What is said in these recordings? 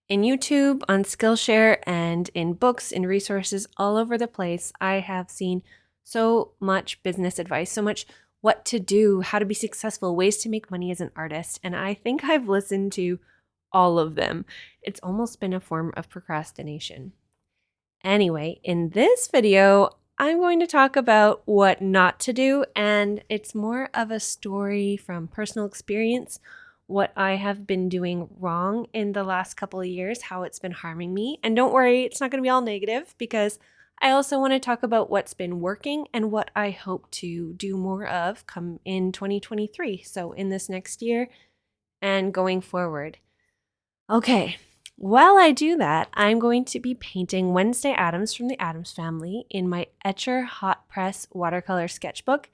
In YouTube, on Skillshare, and in books and resources all over the place, I have seen so much business advice, so much what to do, how to be successful, ways to make money as an artist. And I think I've listened to all of them. It's almost been a form of procrastination. Anyway, in this video, I'm going to talk about what not to do, and it's more of a story from personal experience, what I have been doing wrong in the last couple of years, how it's been harming me. And don't worry, it's not going to be all negative, because I also want to talk about what's been working and what I hope to do more of come in 2023. So in this next year and going forward. Okay, while I do that, I'm going to be painting Wednesday Addams from the Addams Family in my Etcher Hot Press watercolor sketchbook.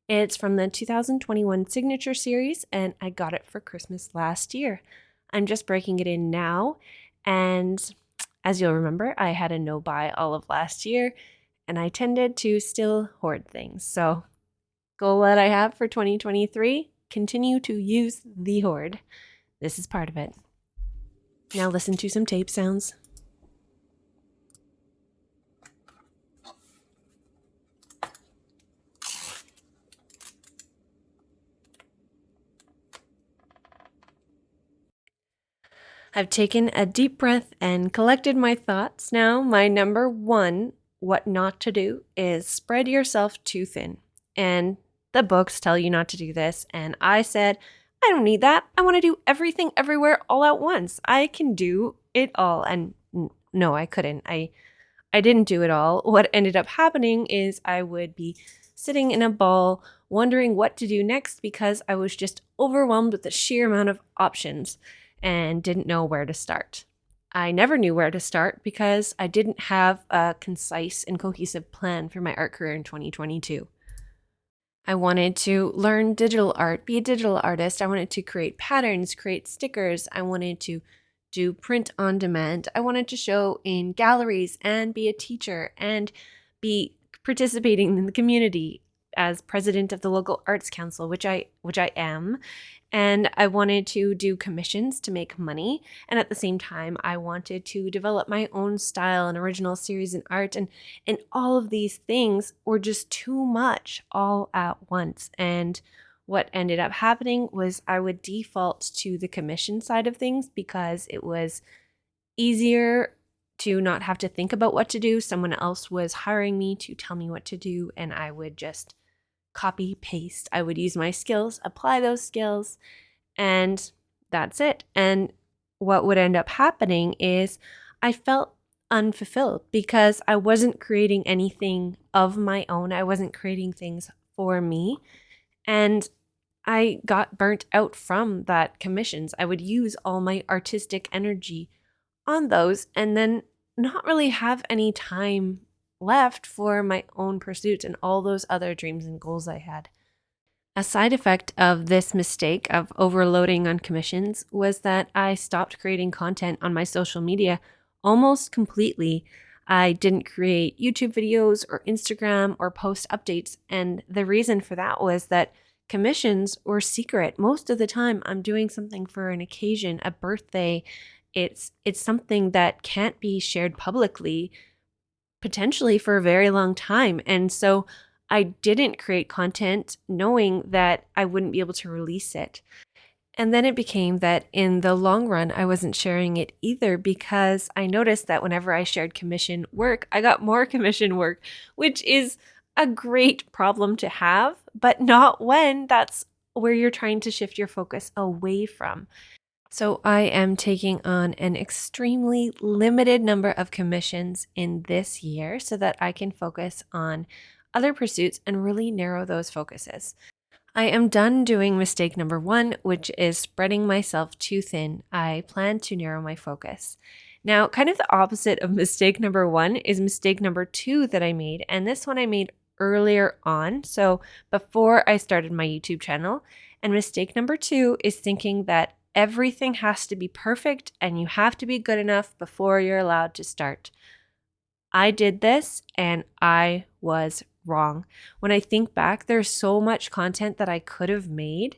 It's from the 2021 Signature Series, and I got it for Christmas last year. I'm just breaking it in now, and as you'll remember, I had a no-buy all of last year, and I tended to still hoard things. So, goal that I have for 2023, continue to use the hoard. This is part of it. Now listen to some tape sounds. I've taken a deep breath and collected my thoughts. Now, my number one, what not to do, is spread yourself too thin. And the books tell you not to do this. And I said, I don't need that. I want to do everything everywhere all at once. I can do it all. And no, I couldn't. I didn't do it all. What ended up happening is I would be sitting in a ball wondering what to do next because I was just overwhelmed with the sheer amount of options and didn't know where to start. I never knew where to start because I didn't have a concise and cohesive plan for my art career in 2022. I wanted to learn digital art, be a digital artist. I wanted to create patterns, create stickers. I wanted to do print on demand. I wanted to show in galleries and be a teacher and be participating in the community as president of the local arts council, which I am. And I wanted to do commissions to make money. And at the same time, I wanted to develop my own style and original series in art. And all of these things were just too much all at once. And what ended up happening was I would default to the commission side of things because it was easier to not have to think about what to do. Someone else was hiring me to tell me what to do, and I would just copy, paste. I would use my skills, apply those skills, and that's it. And what would end up happening is I felt unfulfilled because I wasn't creating anything of my own. I wasn't creating things for me. And I got burnt out from that commissions. I would use all my artistic energy on those and then not really have any time left for my own pursuits and all those other dreams and goals I had. A side effect of this mistake of overloading on commissions was that I stopped creating content on my social media almost completely. I didn't create YouTube videos or Instagram or post updates, and the reason for that was that commissions were secret. Most of the time I'm doing something for an occasion, a birthday. It's something that can't be shared publicly potentially for a very long time. And so I didn't create content knowing that I wouldn't be able to release it. And then it became that in the long run, I wasn't sharing it either because I noticed that whenever I shared commission work, I got more commission work, which is a great problem to have, but not when that's where you're trying to shift your focus away from. So I am taking on an extremely limited number of commissions in this year so that I can focus on other pursuits and really narrow those focuses. I am done doing mistake number one, which is spreading myself too thin. I plan to narrow my focus. Now, kind of the opposite of mistake number one is mistake number two that I made. And this one I made earlier on, so before I started my YouTube channel. And mistake number two is thinking that everything has to be perfect and you have to be good enough before you're allowed to start. I did this and I was wrong. When I think back, there's so much content that I could have made,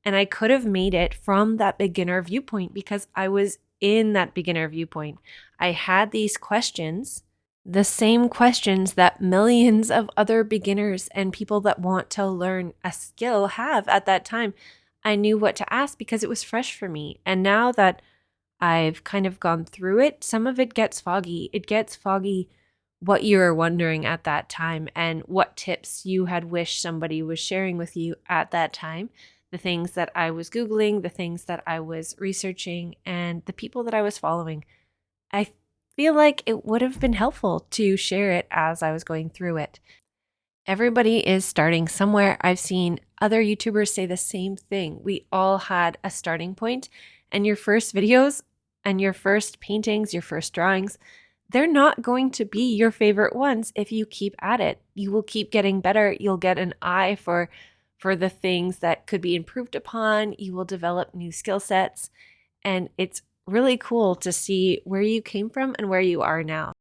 and I could have made it from that beginner viewpoint because I was in that beginner viewpoint. I had these questions, the same questions that millions of other beginners and people that want to learn a skill have at that time. I knew what to ask because it was fresh for me. And now that I've kind of gone through it, some of it gets foggy. It gets foggy what you were wondering at that time and what tips you had wished somebody was sharing with you at that time, the things that I was Googling, the things that I was researching, and the people that I was following. I feel like it would have been helpful to share it as I was going through it. Everybody is starting somewhere. I've seen other YouTubers say the same thing. We all had a starting point, and your first videos and your first paintings, your first drawings, they're not going to be your favorite ones if you keep at it. You will keep getting better. You'll get an eye for the things that could be improved upon. You will develop new skill sets, and it's really cool to see where you came from and where you are now.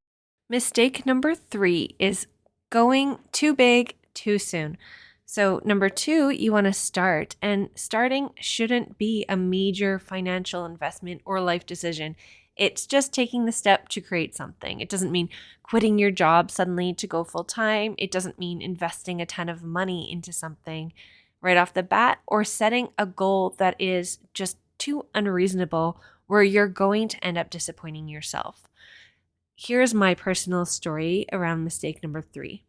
Mistake number 3 is going too big too soon. So, number 2, you want to start, and starting shouldn't be a major financial investment or life decision. It's just taking the step to create something. It doesn't mean quitting your job suddenly to go full time. It doesn't mean investing a ton of money into something right off the bat or setting a goal that is just too unreasonable where you're going to end up disappointing yourself. Here's my personal story around mistake number 3.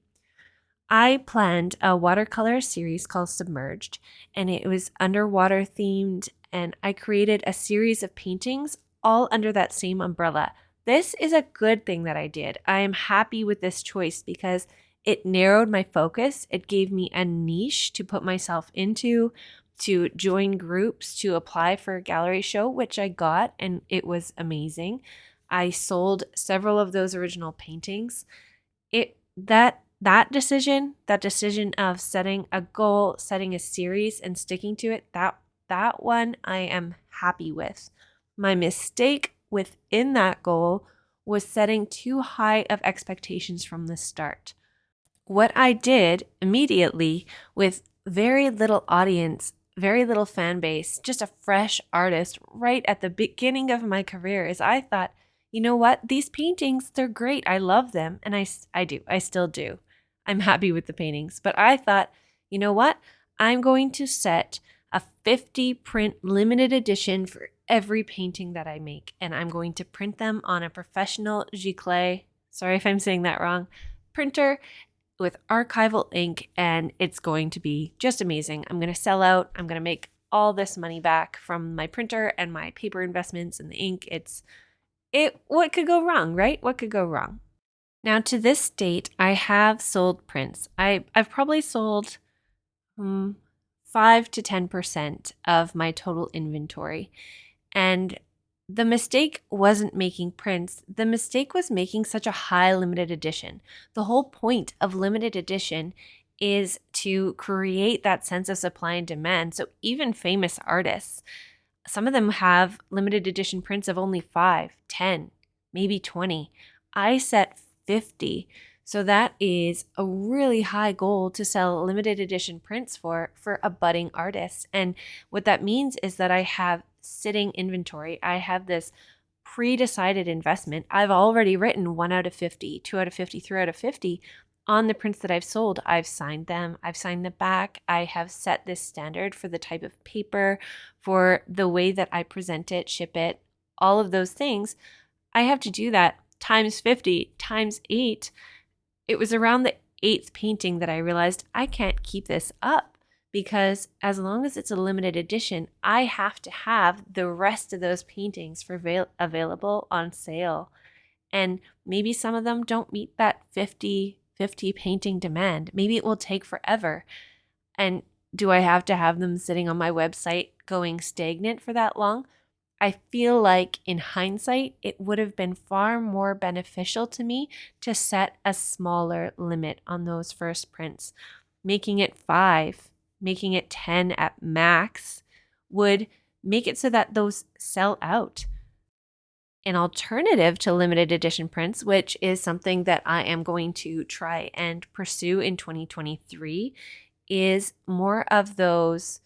I planned a watercolor series called Submerged, and it was underwater themed, and I created a series of paintings all under that same umbrella. This is a good thing that I did. I am happy with this choice because it narrowed my focus. It gave me a niche to put myself into, to join groups, to apply for a gallery show, which I got, and it was amazing. I sold several of those original paintings. That decision of setting a goal, setting a series and sticking to it, that one I am happy with. My mistake within that goal was setting too high of expectations from the start. What I did immediately with very little audience, very little fan base, just a fresh artist right at the beginning of my career is I thought, you know what? These paintings, they're great. I love them. And I do. I still do. I'm happy with the paintings. But I thought, you know what? I'm going to set a 50 print limited edition for every painting that I make. And I'm going to print them on a professional giclée, sorry if I'm saying that wrong, printer with archival ink. And it's going to be just amazing. I'm going to sell out. I'm going to make all this money back from my printer and my paper investments and the ink. What could go wrong, right? What could go wrong? Now, to this date, I have sold prints. I've probably sold 5 to 10% of my total inventory. And the mistake wasn't making prints. The mistake was making such a high limited edition. The whole point of limited edition is to create that sense of supply and demand. So even famous artists, some of them have limited edition prints of only 5, 10, maybe 20. I set 50. So that is a really high goal to sell limited edition prints for a budding artist. And what that means is that I have sitting inventory. I have this pre-decided investment. I've already written 1 out of 50, 2 out of 50, 3 out of 50 on the prints that I've sold. I've signed them. I've signed the back. I have set this standard for the type of paper, for the way that I present it, ship it, all of those things. I have to do that times 50, times 8. It was around the 8th painting that I realized I can't keep this up because as long as it's a limited edition, I have to have the rest of those paintings for available on sale. And maybe some of them don't meet that 50 painting demand. Maybe it will take forever. And do I have to have them sitting on my website going stagnant for that long? I feel like in hindsight, it would have been far more beneficial to me to set a smaller limit on those first prints. Making it 5, making it 10 at max would make it so that those sell out. An alternative to limited edition prints, which is something that I am going to try and pursue in 2023, is more of those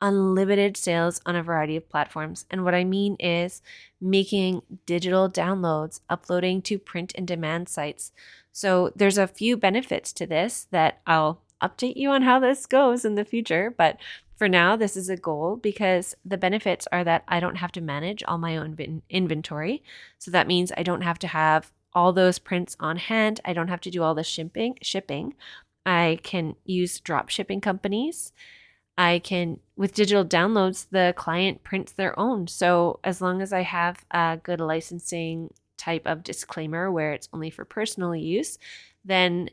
unlimited sales on a variety of platforms. And what I mean is making digital downloads, uploading to print and demand sites. So there's a few benefits to this that I'll update you on how this goes in the future. But for now, this is a goal because the benefits are that I don't have to manage all my own inventory. So that means I don't have to have all those prints on hand. I don't have to do all the shipping. I can use drop shipping companies. I can, with digital downloads, the client prints their own. So as long as I have a good licensing type of disclaimer where it's only for personal use, then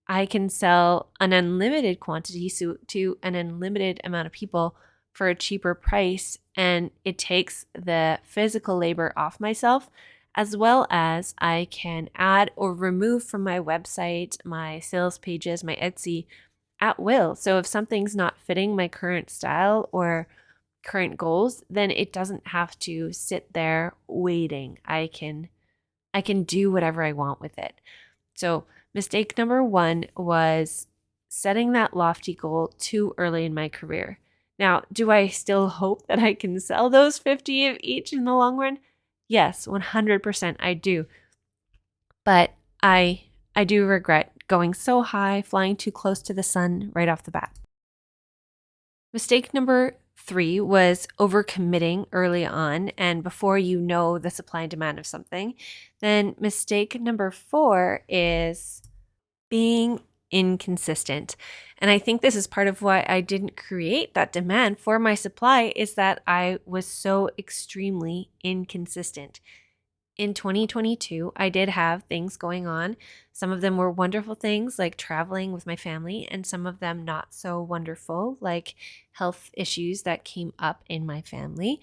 I can sell an unlimited quantity to an unlimited amount of people for a cheaper price. And it takes the physical labor off myself, as well as I can add or remove from my website, my sales pages, my Etsy at will. So if something's not fitting my current style or current goals, then it doesn't have to sit there waiting. I can do whatever I want with it. So mistake number 1 was setting that lofty goal too early in my career. Now, do I still hope that I can sell those 50 of each in the long run? Yes, 100% I do. But I do regret going so high, flying too close to the sun right off the bat. Mistake number 3 was overcommitting early on and before you know the supply and demand of something. Then mistake number 4 is being inconsistent. And I think this is part of why I didn't create that demand for my supply, is that I was so extremely inconsistent. In 2022, I did have things going on. Some of them were wonderful things like traveling with my family, and some of them not so wonderful, like health issues that came up in my family.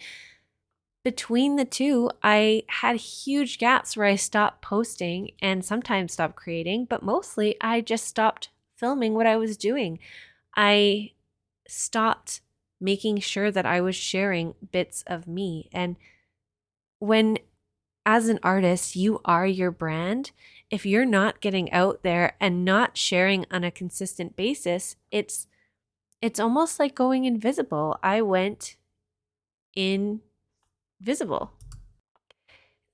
Between the two, I had huge gaps where I stopped posting and sometimes stopped creating, but mostly I just stopped filming what I was doing. I stopped making sure that I was sharing bits of me. And when as an artist, you are your brand. If you're not getting out there and not sharing on a consistent basis, it's almost like going invisible. I went invisible.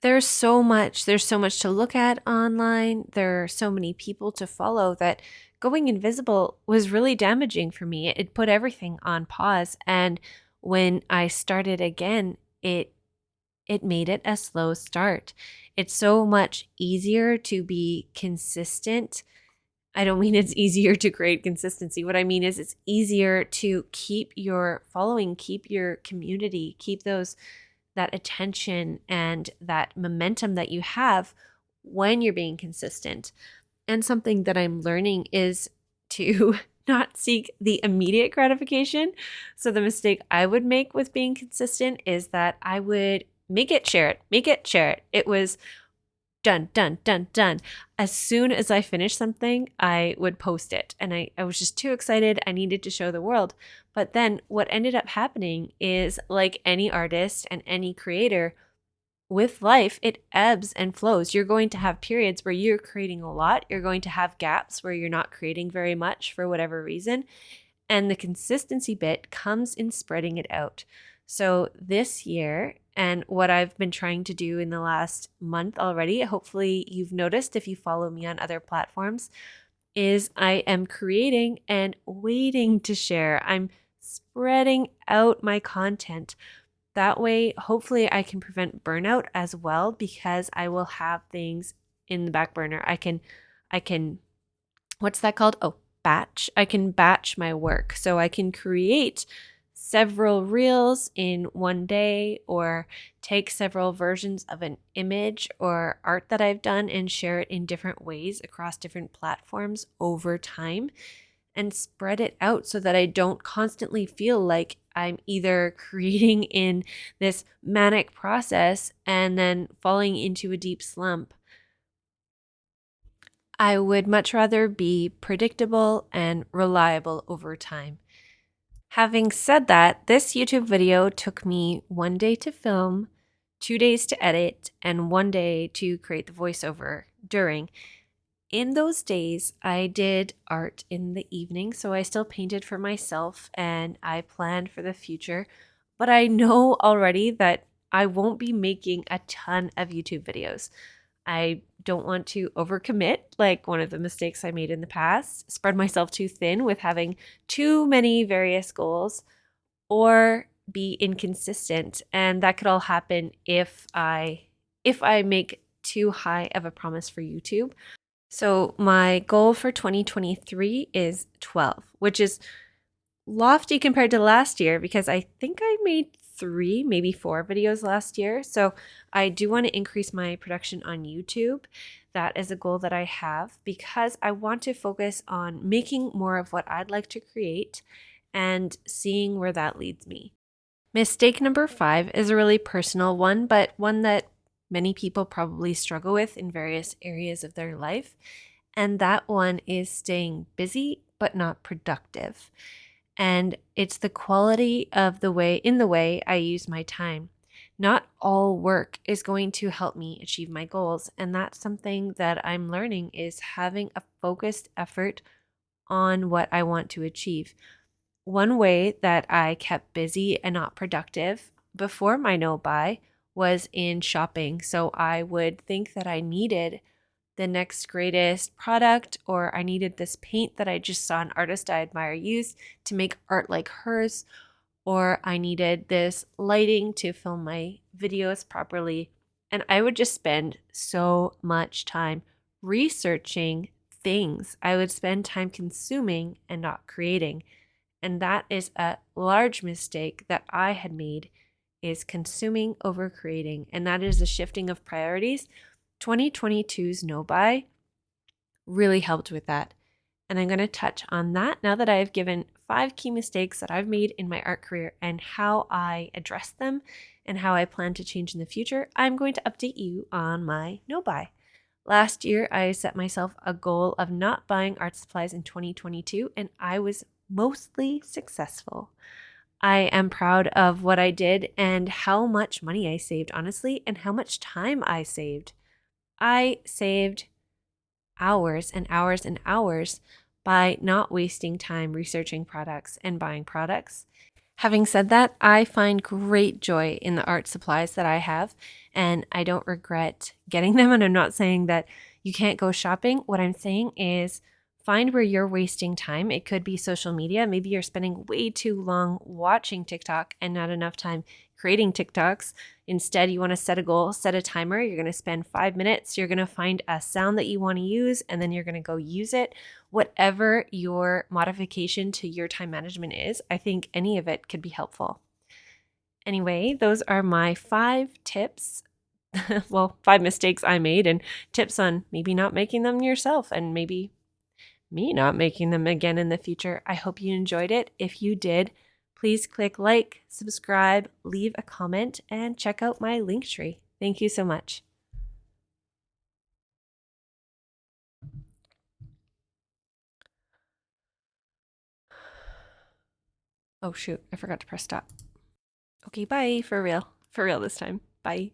There's so much to look at online. There are so many people to follow that going invisible was really damaging for me. It put everything on pause, and when I started again, it made it a slow start. It's so much easier to be consistent. I don't mean it's easier to create consistency. What I mean is it's easier to keep your following, keep your community, keep that attention and that momentum that you have when you're being consistent. And something that I'm learning is to not seek the immediate gratification. So the mistake I would make with being consistent is that I would make it, share it. It was done. As soon as I finished something, I would post it. And I was just too excited. I needed to show the world. But then what ended up happening is, like any artist and any creator, with life, it ebbs and flows. You're going to have periods where you're creating a lot. You're going to have gaps where you're not creating very much for whatever reason. And the consistency bit comes in spreading it out. So this year, and what I've been trying to do in the last month already, hopefully you've noticed if you follow me on other platforms, is I am creating and waiting to share. I'm spreading out my content. That way, hopefully I can prevent burnout as well, because I will have things in the back burner. I can, what's that called? Oh, batch. I can batch my work. So I can create several reels in one day, or take several versions of an image or art that I've done and share it in different ways across different platforms over time, and spread it out so that I don't constantly feel like I'm either creating in this manic process and then falling into a deep slump. I would much rather be predictable and reliable over time. Having said that, this YouTube video took me 1 day to film, 2 days to edit, and 1 day to create the voiceover during. In those days, I did art in the evening, so I still painted for myself and I planned for the future. But I know already that I won't be making a ton of YouTube videos. I don't want to overcommit, like one of the mistakes I made in the past, spread myself too thin with having too many various goals, or be inconsistent. And that could all happen if I make too high of a promise for YouTube. So my goal for 2023 is 12, which is lofty compared to last year because I think I made 3, maybe 4 videos last year. So I do want to increase my production on YouTube. That is a goal that I have because I want to focus on making more of what I'd like to create and seeing where that leads me. Mistake number 5 is a really personal one, but one that many people probably struggle with in various areas of their life. And that one is staying busy but not productive. And it's the quality of the way I use my time. Not all work is going to help me achieve my goals, and that's something that I'm learning is having a focused effort on what I want to achieve. One way that I kept busy and not productive before my no buy was in shopping. So I would think that I needed the next greatest product, or I needed this paint that I just saw an artist I admire use to make art like hers, or I needed this lighting to film my videos properly. And I would just spend so much time researching things. I would spend time consuming and not creating. And that is a large mistake that I had made, is consuming over creating. And that is a shifting of priorities. 2022's no buy really helped with that. And I'm going to touch on that now that I've given 5 key mistakes that I've made in my art career and how I address them and how I plan to change in the future. I'm going to update you on my no buy. Last year, I set myself a goal of not buying art supplies in 2022, and I was mostly successful. I am proud of what I did and how much money I saved, honestly, and how much time I saved. I saved hours and hours and hours by not wasting time researching products and buying products. Having said that, I find great joy in the art supplies that I have, and I don't regret getting them. And I'm not saying that you can't go shopping. What I'm saying is find where you're wasting time. It could be social media. Maybe you're spending way too long watching TikTok and not enough time creating TikToks. Instead, you want to set a goal, set a timer. You're going to spend 5 minutes. You're going to find a sound that you want to use, and then you're going to go use it. Whatever your modification to your time management is, I think any of it could be helpful. Anyway, those are my 5 tips. Well, 5 mistakes I made and tips on maybe not making them yourself and maybe me not making them again in the future. I hope you enjoyed it. If you did, please click like, subscribe, leave a comment, and check out my link tree. Thank you so much. Oh shoot, I forgot to press stop. Okay, bye for real. For real this time. Bye.